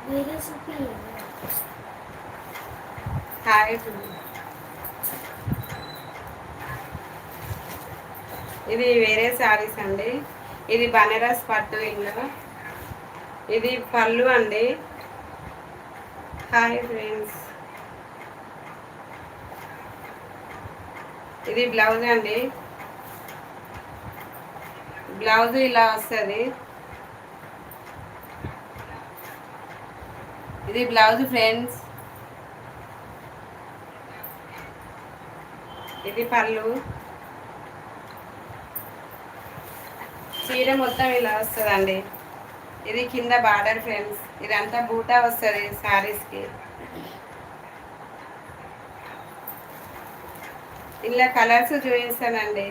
Hi, ఇది వేరే శారీస్ అండి. ఇది బనారస్ పట్టు. ఇందులో ఇది పళ్ళు అండి. హాయ్ ఫ్రెండ్స్, ఇది బ్లౌజ్ అండి. బ్లౌజ్ ఇలా వస్తుంది. ఇది బ్లౌజ్ ఫ్రెండ్స్. ఇది పళ్ళు. చీర మొత్తం ఇలా వస్తుందండి. ఇది కింద బార్డర్ ఫ్రెండ్స్. ఇదంతా బూటా వస్తుంది శారీస్కి. ఇలా కలర్స్ చూపిస్తానండి.